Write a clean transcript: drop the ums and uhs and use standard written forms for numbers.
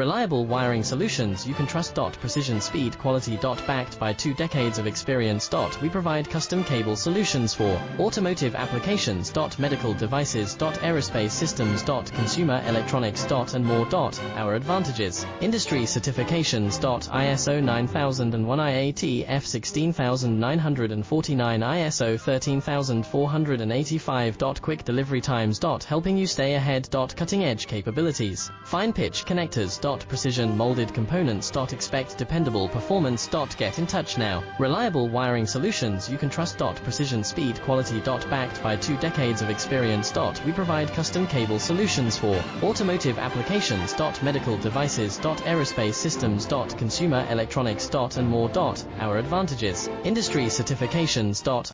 Reliable wiring solutions you can trust. Precision, speed, quality. Backed by 2 decades of experience. We provide custom cable solutions for automotive applications. Medical devices. Aerospace systems. Consumer electronics. And more. Our advantages: industry certifications. ISO 9001, IATF 16949, ISO 13485. Quick delivery times. Helping you stay ahead. Cutting edge capabilities: fine pitch connectors. Precision molded components. Expect dependable performance. Get in touch now. Reliable wiring solutions you can trust. Precision, speed, quality. Backed by 2 decades of experience. We provide custom cable solutions for automotive applications. Medical devices. Aerospace systems. Consumer electronics. And more. Our advantages: industry certifications.